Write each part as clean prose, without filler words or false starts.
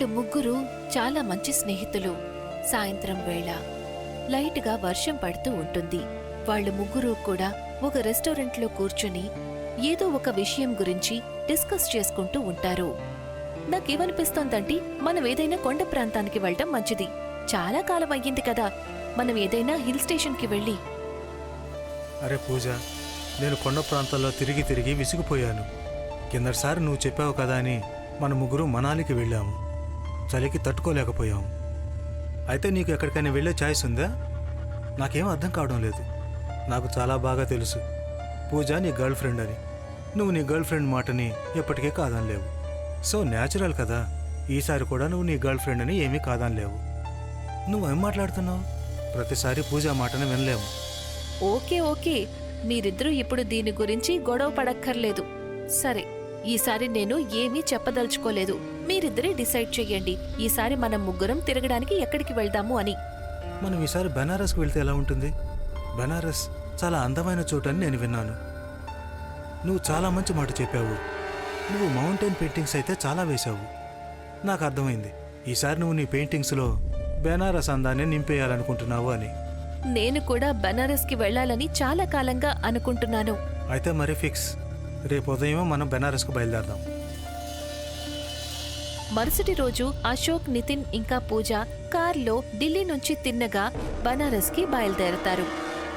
వాళ్ళు ముగ్గురు చాలా మంచి స్నేహితులు. సాయంత్రం వేళ లైట్గా వర్షం పడుతూ ఉంటుంది. వాళ్ళు ముగ్గురు కూడా ఒక రెస్టారెంట్లో కూర్చుని ఏదో ఒక విషయం గురించి డిస్కస్ చేసుకుంటూ ఉంటారు. నాకేమనిపిస్తోందంటే మనం ఏదైనా కొండ ప్రాంతానికి వెళ్ళటం మంచిది. చాలా కాలం అయ్యింది కదా, మనం ఏదైనా హిల్ స్టేషన్కి వెళ్ళి. అరే పూజ, నేను కొండ ప్రాంతాల్లో తిరిగి తిరిగి విసిగిపోయాను. కిందటిసారి నువ్వు చెప్పావు కదా అని మన ముగ్గురు మనాలికి వెళ్ళాము. చలికి తట్టుకోలేకపోయాము. అయితే నీకు ఎక్కడికైనా వెళ్ళే ఛాయిస్ ఉందా? నాకేం అర్థం కావడం లేదు. నాకు చాలా బాగా తెలుసు పూజ నీ గర్ల్ ఫ్రెండ్ అని. నువ్వు నీ గర్ల్ ఫ్రెండ్ మాటని ఎప్పటికీ కాదనలేవు. సో న్యాచురల్ కదా, ఈసారి కూడా నువ్వు నీ గర్ల్ ఫ్రెండ్ అని ఏమీ కాదనలేవు. నువ్వేం మాట్లాడుతున్నావు? ప్రతిసారి పూజ మాటని వినలేము. ఓకే ఓకే, మీరిద్దరూ ఇప్పుడు దీని గురించి గొడవ పడక్కర్లేదు. సరే, ఈసారి నేను ఏమీ చెప్పదలుచుకోలేదు. మీరిద్దరే డిసైడ్ చెయ్యండి ఈసారి మనం ముగ్గురం తిరగడానికి ఎక్కడికి వెళ్దాము అని. మనం ఈసారి బెనారస్కి వెళ్తే ఎలా ఉంటుంది? బెనారస్ చాలా అందమైన చోటు అని నేను విన్నాను. నువ్వు చాలా మంచి మాట చెప్పావు. నువ్వు మౌంటైన్ పెయింటింగ్స్ అయితే చాలా వేశావు. నాకు అర్థమైంది, ఈసారి నువ్వు నీ పెయింటింగ్స్లో బెనారస్ అందాన్ని నింపేయాలనుకుంటున్నావు అని. నేను కూడా బెనారస్కి వెళ్లాలని చాలా కాలంగా అనుకుంటున్నాను. అయితే మరి ఫిక్స్. రేపు ఉదయం మనం బెనారస్కు బయలుదేరదాం. మరుసటి రోజు అశోక్, నితిన్ ఇంకా పూజ కార్లో ఢిల్లీ నుంచి తిన్నగా బనారస్కి బయలుదేరతారు.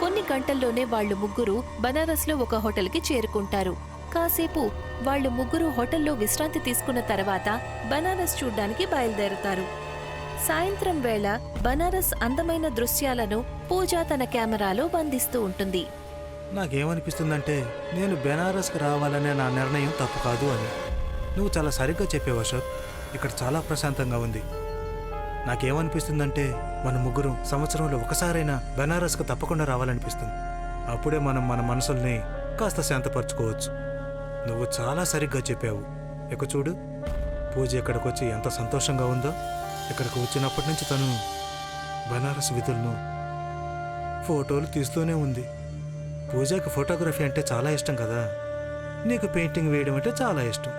కొన్ని గంటల్లోనే వాళ్ళు ముగ్గురు బనారస్లో ఒక హోటల్కి చేరుకుంటారు. కాసేపు వాళ్ళు ముగ్గురు హోటల్లో విశ్రాంతి తీసుకున్న తర్వాత బనారస్ చూడ్డానికి బయలుదేరతారు. సాయంత్రం వేళ బనారస్ అందమైన దృశ్యాలను పూజ తన కెమెరాలో బంధిస్తూ ఉంటుంది. నాకేమనిపిస్తుందంటే నేను బెనారస్కి రావాలనే నా నిర్ణయం తప్పు కాదు అని. నువ్వు చాలా సరిగ్గా చెప్పావు అశోక్. ఇక్కడ చాలా ప్రశాంతంగా ఉంది. నాకేమనిపిస్తుందంటే మన ముగ్గురు సంవత్సరంలో ఒకసారైనా బెనారస్కు తప్పకుండా రావాలనిపిస్తుంది. అప్పుడే మనం మన మనసుల్ని కాస్త శాంతపరచుకోవచ్చు. నువ్వు చాలా సరిగ్గా చెప్పావు. ఇక చూడు, పూజ ఇక్కడికి వచ్చి ఎంత సంతోషంగా ఉందో. ఇక్కడికి వచ్చినప్పటి నుంచి తను బెనారస్ విధులను ఫోటోలు తీస్తూనే ఉంది. పూజకి ఫోటోగ్రఫీ అంటే చాలా ఇష్టం కదా. నీకు పెయింటింగ్ వేయడం అంటే చాలా ఇష్టం.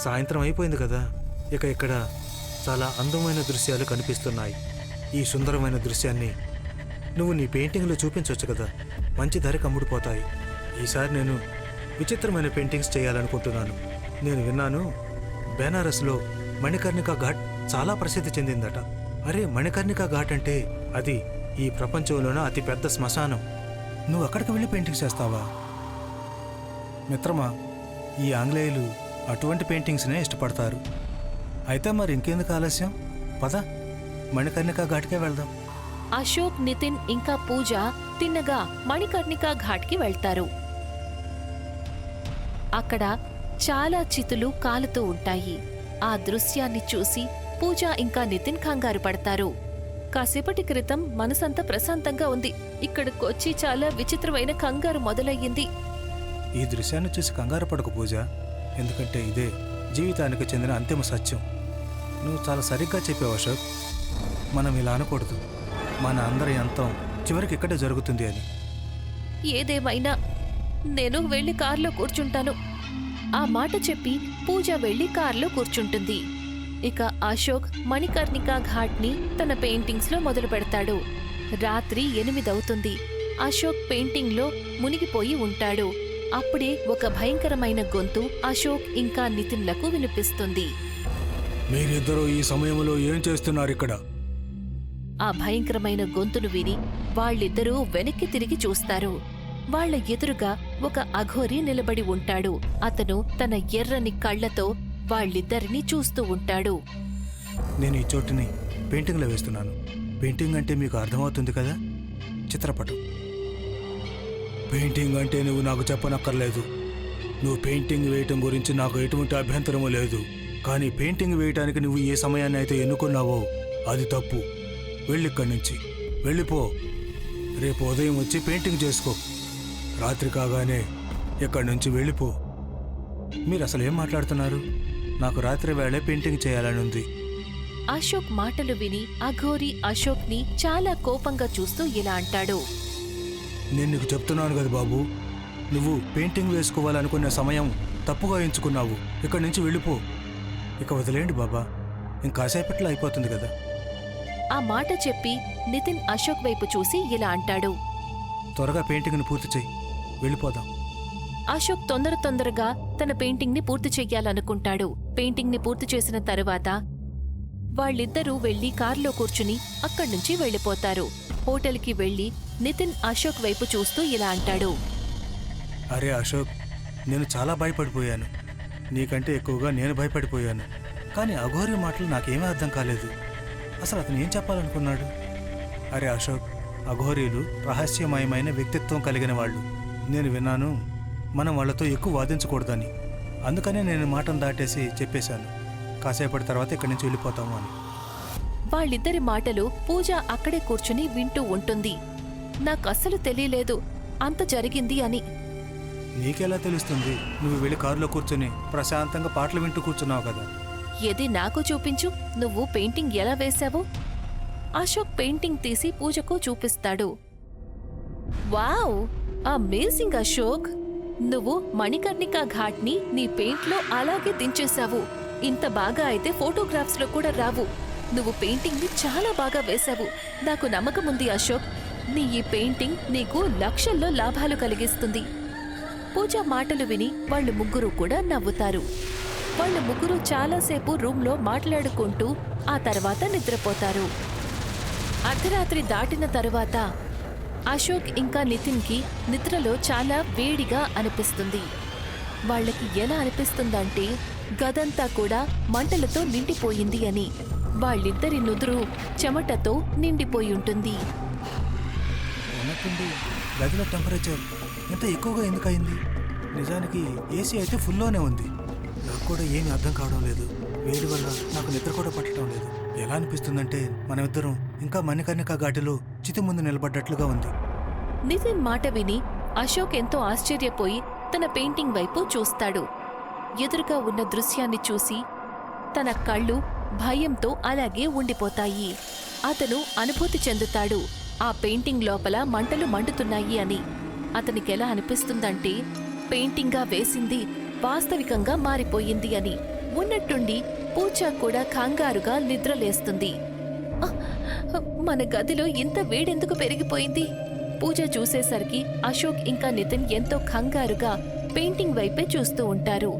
సాయంత్రం అయిపోయింది కదా, ఇక ఇక్కడ చాలా అందమైన దృశ్యాలు కనిపిస్తున్నాయి. ఈ సుందరమైన దృశ్యాన్ని నువ్వు నీ పెయింటింగ్లో చూపించవచ్చు కదా. మంచి ధరకు అమ్ముడుపోతాయి. ఈసారి నేను విచిత్రమైన పెయింటింగ్స్ చేయాలనుకుంటున్నాను. నేను విన్నాను బెనారస్లో మణికర్ణికా ఘాట్ చాలా ప్రసిద్ధి చెందిందట. అరే, మణికర్ణికా ఘాట్ అంటే అది ఈ ప్రపంచంలోనే అతిపెద్ద శ్మశానం. నువ్వు అక్కడికి వెళ్ళి పెయింటింగ్స్ చేస్తావా? మిత్రమా, ఈ ఆంగ్లేయులు అటువంటి పెయింటింగ్స్నే ఇష్టపడతారు. అయితే మరి ఇంకెందుకు ఆలస్యం? పద, మణికర్ణికా ఘాట్కే వెళ్దాం. అశోక్, నితిన్ ఇంకా పూజ తిన్నగా మణికర్ణికా ఘాట్కి వెళ్తారు. అక్కడ చాలా చితులు కాలుతూ ఉంటాయి. ఆ దృశ్యాన్ని చూసి పూజ ఇంకా నితిన్ కంగారు పడతారు. కాసేపటి క్రితం మనసంతా ప్రశాంతంగా ఉంది, ఇక్కడికొచ్చి చాలా విచిత్రమైన కంగారు మొదలయ్యింది. ఈ దృశ్యాన్ని చూసి కంగారు పడకు పూజ, ఎందుకంటే ఇదే జీవితానికి చెందిన అంతిమ సత్యం. నువ్వు చాలా సరిగ్గా చెప్పావు అశోక్. మనం ఇలా అనకూడదు. మన అందరి అంతం చివరికి ఇక్కడే జరుగుతుంది అని. ఏదేమైనా నేను వెళ్లి కారులో కూర్చుంటాను. ఆ మాట చెప్పి పూజ వెళ్లి కారులో కూర్చుంటుంది. ఇక అశోక్ మణికర్ణికా ఘాట్ని తన పెయింటింగ్స్లో మొదలు పెడతాడు. రాత్రి 8 అవుతుంది. అశోక్ పెయింటింగ్లో మునిగిపోయి ఉంటాడు. అప్పుడే ఒక భయంకరమైన గొంతు అశోక్ ఇంకా నితిన్లకు వినిపిస్తుంది. మీరిద్దరూ ఈ సమయంలో ఏం చేస్తున్నారు ఇక్కడ? ఆ భయంకరమైన గొంతును విని వాళ్ళిద్దరూ వెనక్కి తిరిగి చూస్తారు. వాళ్ల ఎదురుగా ఒక అఘోరి నిలబడి ఉంటాడు. అతను తన ఎర్రని కళ్లతో వాళ్ళిద్దరినీ చూస్తూ ఉంటాడు. నేను ఈ చోటుని పెయింటింగ్లో వేస్తున్నాను. పెయింటింగ్ అంటే మీకు అర్థమవుతుంది కదా, చిత్రపటం. పెయింటింగ్ అంటే నువ్వు నాకు చెప్పనక్కర్లేదు. నువ్వు పెయింటింగ్ వేయటం గురించి నాకు ఎటువంటి అభ్యంతరమూ లేదు. కానీ పెయింటింగ్ వేయటానికి నువ్వు ఏ సమయాన్ని అయితే ఎన్నుకున్నావో అది తప్పు. వెళ్ళిక్కడి నుంచి వెళ్ళిపో. రేపు ఉదయం వచ్చి పెయింటింగ్ చేసుకో. రాత్రి కాగానే ఇక్కడి నుంచి వెళ్ళిపో. మీరు అసలు ఏం మాట్లాడుతున్నారు? నాకు రాత్రి వేళ పెయింటింగ్ చేయాలని ఉంది. అశోక్ మాటలు విని అఘోరి అశోక్ని చాలా కోపంగా చూస్తూ ఇలా అంటాడు. నేను నీకు చెప్తున్నాను కదా బాబు, నువ్వు పెయింటింగ్ వేసుకోవాలనుకున్న సమయం తప్పుగా ఎంచుకున్నావు. ఇక్కడి నుంచి వెళ్ళిపో. ఇక వదిలేండి బాబా, ఇంకాసేపట్లో అయిపోతుంది కదా. ఆ మాట చెప్పి నితిన్ అశోక్ వైపు చూసి ఇలా అంటాడు. త్వరగా పెయింటింగ్ని పూర్తి చెయ్యి, వెళ్ళిపోదాం. అశోక్ తొందరగా తన పెయింటింగ్ ని పూర్తి చెయ్యాలనుకుంటాడు. పెయింటింగ్ ని పూర్తి చేసిన తరువాత వాళ్ళిద్దరూ వెళ్లి కారులో కూర్చుని అక్కడ్నుంచి వెళ్లిపోతారు. హోటల్కి వెళ్లి నితిన్ అశోక్ వైపు చూస్తూ ఇలా అంటాడు. అరే అశోక్, నేను చాలా భయపడిపోయాను. నీకంటే ఎక్కువగా నేను భయపడిపోయాను. కానీ అఘోరి మాటలు నాకేమీ అర్థం కాలేదు. అసలు అతను ఏం చెప్పాలనుకున్నాడు? అరే అశోక్, అఘోరీలు రహస్యమయమైన వ్యక్తిత్వం కలిగిన వాళ్ళు. నేను విన్నాను మనం వాళ్లతో ఎక్కువ వాదించకూడదని. అందుకనే నేను మాటను దాటేసి చెప్పేశాను, కాసేపటి తర్వాత ఇక్కడి నుంచి వెళ్ళిపోతాము అని. వాళ్ళిద్దరి మాటలు పూజ అక్కడే కూర్చుని వింటూ ఉంటుంది. నాకస్సలు తెలియలేదు అంత జరిగింది అని. నీకెలా తెలుస్తుంది? నువ్వు వెళ్ళి కారులో కూర్చొని ప్రశాంతంగా పాటలు వింటూ కూర్చున్నావు కదా. ఏది నాకు చూపించు, నువ్వు పెయింటింగ్ ఎలా వేశావు? అశోక్ పెయింటింగ్ తీసి పూజకు చూపిస్తాడు. Wow, amazing Ashok! నువ్వు మణికర్ణికా ఘాట్ని నీ పెయింట్లో అలాగే దించేశావు. ఇంత బాగా అయితే ఫోటోగ్రాఫ్స్ లో కూడా రావు. నువ్వు పెయింటింగ్ ని చాలా బాగా వేశావు. నాకు నమ్మకముంది అశోక్, నీ ఈ పెయింటింగ్ నీకు లక్షల్లో లాభాలు కలిగిస్తుంది. పూజ మాటలు విని వాళ్ళు ముగ్గురు కూడా నవ్వుతారు. వాళ్ళు ముగ్గురు చాలాసేపు రూంలో మాట్లాడుకుంటూ ఆ తర్వాత నిద్రపోతారు. అర్ధరాత్రి దాటిన తరువాత అశోక్ ఇంకా నితిన్కి నిద్రలో చాలా వేడిగా అనిపిస్తుంది. వాళ్ళకి ఎలా అనిపిస్తుందంటే గదంతా కూడా మంటలతో నిండిపోయింది అని. వాళ్ళిద్దరి నుదురు చెమటతో నిండిపోయి ఉంటుంది. ఉన్నట్టుండి గదిలో టెంపరేచర్ ఎంత ఎక్కువగా ఎందుకయింది? నిజానికి ఏసీ అయితే ఫుల్లోనే ఉంది. నాకు కూడా ఏమీ అర్థం కావడం లేదు. వేడి వల్ల నాకు నిద్ర కూడా పట్టడం లేదు. ఎలా అనిపిస్తుందంటే మనమిద్దరం ఇంకా మణికర్ణికా ఘాటిలో చితి ముందు నిలబడ్డట్లుగా ఉంది. నితిన్ మాట విని అశోక్ ఎంతో ఆశ్చర్యపోయి తన పెయింటింగ్ వైపు చూస్తాడు. ఎదురుగా ఉన్న దృశ్యాన్ని చూసి తన కళ్ళు భయంతో అలాగే ఉండిపోతాయి. అతను అనుభూతి చెందుతాడు ఆ పెయింటింగ్ లోపల మంటలు మండుతున్నాయి అని. అతనికెలా అనిపిస్తుందంటే పెయింటింగ్గా వేసింది వాస్తవికంగా మారిపోయింది అని. ఉన్నట్టుండి పూజ కూడా కంగారుగా నిద్రలేస్తుంది. మన గదిలో ఇంత వేడెందుకు పెరిగిపోయింది? పూజ చూసేసరికి అశోక్ ఇంకా నితిన్ ఎంతో కంగారుగా పెయింటింగ్ వైపే చూస్తూ ఉంటారు.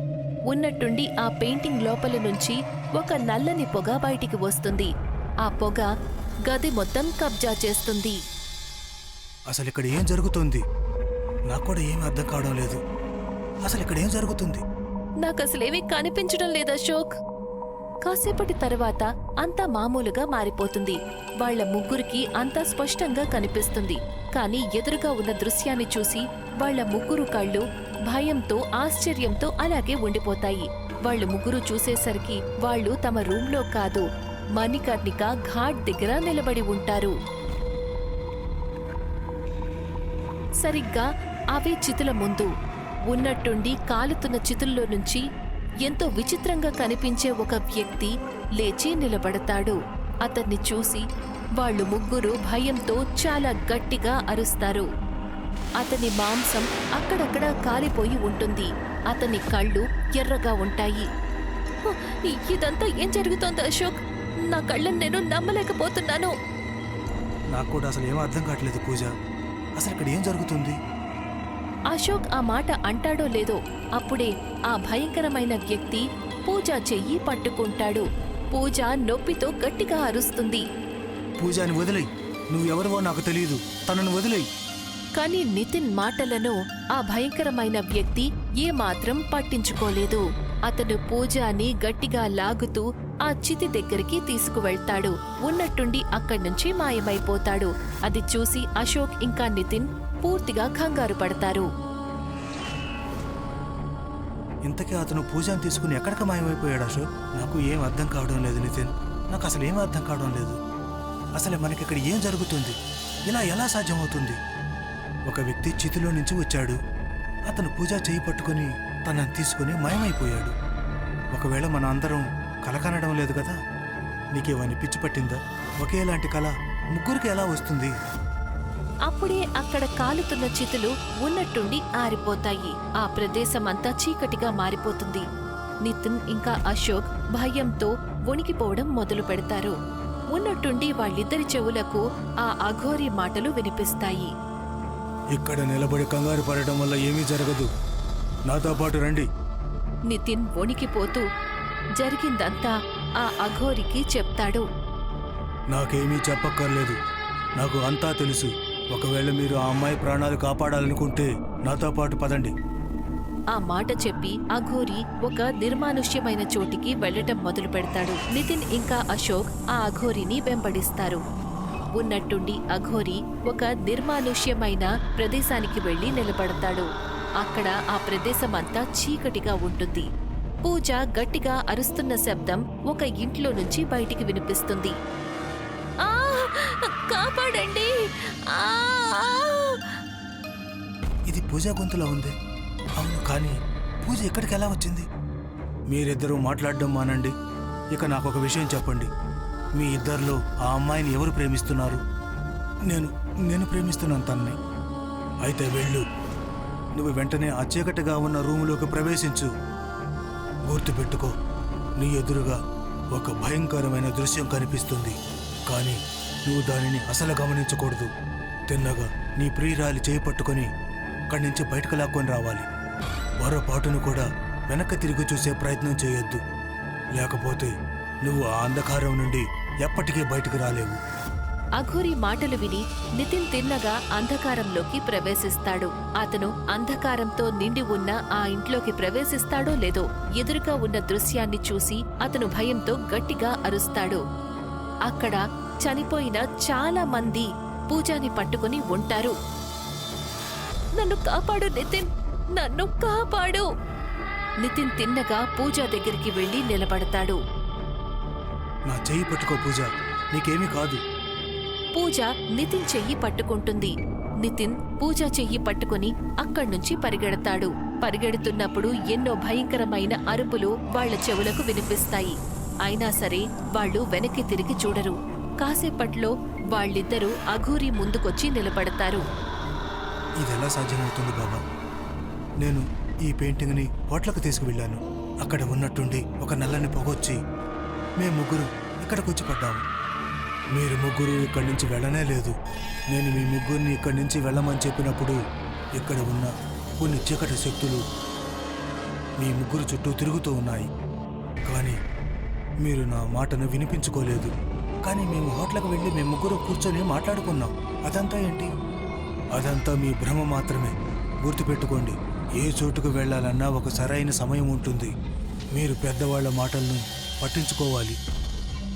ఉన్నట్టుండి ఆ పెయింటింగ్ లోపల నుంచి ఒక నల్లని పొగ బయటికి వస్తుంది. ఆ పొగ గది మొత్తం కబ్జా చేస్తుంది. అసలు ఇక్కడ ఏం జరుగుతుంది? నాకు కూడా ఏమీ అర్థం కావడం లేదు. అసలు ఇక్కడ ఏం జరుగుతుంది? నాకసలేమీ కనిపించడం లేదు అశోక్. కాసేపటి తర్వాత అంతా మామూలుగా మారిపోతుంది. వాళ్ళ ముగ్గురికి అంతా స్పష్టంగా కనిపిస్తుంది. కానీ ఎదురుగా ఉన్న దృశ్యాన్ని చూసి వాళ్ళ ముగ్గురు కళ్ళు భయంతో ఆశ్చర్యంతో అలాగే ఉండిపోతాయి. వాళ్ళు ముగ్గురు చూసేసరికి వాళ్ళు తమ రూంలో కాదు, మణికర్ణికా ఘాట్ దగ్గర నిలబడి ఉంటారు. సరిగ్గా అవే చితుల ముందు ఉన్నట్టుండి కాలుతున్న చితుల్లో నుంచి ఎంతో విచిత్రంగా కనిపించే ఒక వ్యక్తి లేచి నిలబడతాడు. అతన్ని చూసి వాళ్ళు ముగ్గురు భయంతో చాలా గట్టిగా అరుస్తారు. అతని మాంసం అక్కడక్కడ కాలిపోయి ఉంటుంది. అతని కళ్ళు ఎర్రగా ఉంటాయి. ఇదంతా ఏం జరుగుతోంది అశోక్? నా కళ్ళని నేను నమ్మలేకపోతున్నాను. నాకు కూడా అసలు ఏమీ అర్థం కావట్లేదు పూజ. అసలు ఇక్కడ ఏం జరుగుతుంది? అశోక్ ఆ మాట అంటాడో లేదో అప్పుడే ఆ భయంకరమైన వ్యక్తి పూజ చెయ్యి పట్టుకుంటాడు. పూజ నొప్పితో గట్టిగా అరుస్తుంది. పూజని వదిలేయ్, నువ్వెవరివో నాకు తెలియదు, తనను వదిలేయ్. కాని నితిన్ మాటలను ఆ భయంకరమైన వ్యక్తి ఏమాత్రం పట్టించుకోలేదు. అతను పూజని గట్టిగా లాగుతూ ఆ చితి దగ్గరికి తీసుకువెళ్తాడు. ఉన్నట్టుండి అక్కడ్నుంచి మాయమైపోతాడు. అది చూసి అశోక్ ఇంకా నితిన్ పూర్తిగా కంగారు పడతారు. ఇంతకీ అతను పూజను తీసుకుని ఎక్కడికి మాయమైపోయాడు అశోక్? నాకు ఏం అర్థం కావడం లేదు నితిన్. నాకు అసలు ఏమీ అర్థం కావడం లేదు. అసలు మనకిక్కడ ఏం జరుగుతుంది? ఇలా ఎలా సాధ్యమవుతుంది? ఒక వ్యక్తి చితిలో నుంచి వచ్చాడు. అతను పూజ చేయి పట్టుకుని తనని తీసుకుని మాయమైపోయాడు. ఒకవేళ మన అందరం కల కనడం లేదు కదా? నీకేమని పిచ్చి పట్టిందా? ఒకేలాంటి కళ ముగ్గురికి ఎలా వస్తుంది? అప్పుడే అక్కడ కాలుతున్న చితులు ఉన్నట్టుండి ఆరిపోతాయి. ఆ ప్రదేశమంతా చీకటిగా మారిపోతుంది. నితిన్ ఇంకా అశోక్ భయంతో వణికిపోవడం మొదలు పెడతారు. ఉన్నట్టుండి వాళ్ళిద్దరి చెవులకు ఆ అఘోరి మాటలు వినిపిస్తాయి. ఇక్కడ నిలబడి కంగారు పడటం వల్ల ఏమీ జరగదు, నాతో పాటు రండి. నితిన్ వణికిపోతూ జరిగిందంతా ఆ అఘోరికి చెప్తాడు. నాకేమీ చెప్పక్కర్లేదు, నాకు అంతా తెలుసు. ఒకవేళ మీరు ఆ అమ్మాయి ప్రాణాలు కాపాడాలనుకుంటే నాతో పాటు పదండి. ఆ మాట చెప్పి అఘోరి ఒక నిర్మానుష్యమైన చోటికి వెళ్లటం మొదలు పెడతాడు. నితిన్ ఇంకా అశోక్ ఆ అఘోరిని వెంబడిస్తారు. ఉన్నట్టుండి అఘోరి ఒక నిర్మానుష్యమైన ప్రదేశానికి వెళ్లి నిలబడతాడు. అక్కడ ఆ ప్రదేశమంతా చీకటిగా ఉంటుంది. పూజ గట్టిగా అరుస్తున్న శబ్దం ఒక ఇంట్లో నుంచి బయటికి వినిపిస్తుంది. ఆ కాపాడండి! ఇది పూజా గొంతులా ఉంది. అవును, కానీ పూజ ఎక్కడికి ఎలా వచ్చింది? మీరిద్దరూ మాట్లాడడం మానండి. ఇక నాకు ఒక విషయం చెప్పండి, మీ ఇద్దరిలో ఆ అమ్మాయిని ఎవరు ప్రేమిస్తున్నారు? నేను ప్రేమిస్తున్నాను తన్ని. అయితే వెళ్ళు, నువ్వు వెంటనే ఆ చీకటిగా ఉన్న రూములోకి ప్రవేశించు. గుర్తుపెట్టుకో, నీ ఎదురుగా ఒక భయంకరమైన దృశ్యం కనిపిస్తుంది, కానీ నువ్వు దానిని అసలు గమనించకూడదు. తిన్నగా నీ ప్రియురాలి చేయి పట్టుకొని అక్కడి నుంచి బయటకు లాక్కొని రావాలి. పొరపాటును కూడా వెనక్కి తిరిగి చూసే ప్రయత్నం చేయొద్దు, లేకపోతే నువ్వు ఆ అంధకారం నుండి ఎప్పటికీ బయటకు రాలేవు. అఘోరి మాటలు విని నితిన్ తిన్నగా అంధకారంలోకి ప్రవేశిస్తాడు. అతను అంధకారంతో నిండి ఉన్న ఆ ఇంట్లోకి ప్రవేశిస్తాడో లేదో ఎదురుగా ఉన్న దృశ్యాన్ని చూసి అతను భయంతో గట్టిగా అరుస్తాడు. అక్కడ చనిపోయిన చాలా మంది పూజాని పట్టుకుని ఉంటారు. నన్ను కాపాడు నితిన్, నన్ను కాపాడు! నితిన్ తిన్నగా పూజ దగ్గరికి వెళ్లి నిలబడతాడు. నా చెయ్యి పట్టుకో పూజ, నీకేమీ కాదు. పూజ నితిన్ చెయ్యి పట్టుకుంటుంది. నితిన్ పూజ చెయ్యి పట్టుకుని అక్కడ్నుంచి పరిగెడతాడు. పరిగెడుతున్నప్పుడు ఎన్నో భయంకరమైన అరుపులు వాళ్ల చెవులకు వినిపిస్తాయి. అయినా సరే వాళ్ళు వెనక్కి తిరిగి చూడరు. కాసేపట్లో వాళ్ళిద్దరూ అఘోరి ముందుకొచ్చి నిలబడతారు. ఇదెలా సాధ్యమవుతుంది బాబా? నేను ఈ పెయింటింగ్ని హోటల్కి తీసుకువెళ్ళాను. అక్కడ ఉన్నట్టుండి ఒక నల్లని పొగొచ్చి మేము ముగ్గురు ఇక్కడికొచ్చి పడ్డాము. మీరు ముగ్గురు ఇక్కడి నుంచి వెళ్ళనే లేదు. నేను మీ ముగ్గురిని ఇక్కడి నుంచి వెళ్ళమని చెప్పినప్పుడు ఇక్కడ ఉన్న కొన్ని చీకటి శక్తులు మీ ముగ్గురు చుట్టూ తిరుగుతూ ఉన్నాయి. కానీ మీరు నా మాటను వినిపించుకోలేదు. కానీ మేము హోటల్కి వెళ్ళి మేము ముగ్గురు కూర్చొని మాట్లాడుకున్నాం. అదంతా ఏంటి? అదంతా మీ భ్రమ మాత్రమే. గుర్తుపెట్టుకోండి, ఏ చోటుకు వెళ్ళాలన్నా ఒక సరైన సమయం ఉంటుంది. మీరు పెద్దవాళ్ల మాటలను పట్టించుకోవాలి,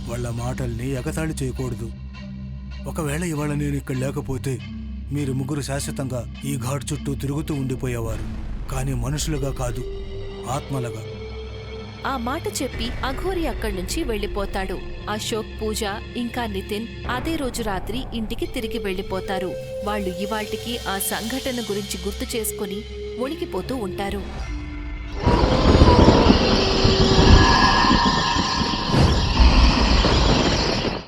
వాళ్ళ మాటల్ని ఎగతాళి చేయకూడదు. ఒకవేళ ఇవాళ నేను ఇక్కడ లేకపోతే మీరు ముగ్గురు శాశ్వతంగా ఈ ఘాట్ చుట్టూ తిరుగుతూ ఉండిపోయేవారు. కానీ మనుషులుగా కాదు, ఆత్మలుగా. ఆ మాట చెప్పి అఘోరి అక్కడ్నుంచి వెళ్లిపోతాడు. అశోక్, పూజ ఇంకా నితిన్ అదే రోజు రాత్రి ఇంటికి తిరిగి వెళ్లిపోతారు. వాళ్ళు ఇవాళ్టికి ఆ సంఘటన గురించి గుర్తు చేసుకుని వణికిపోతూ ఉంటారు.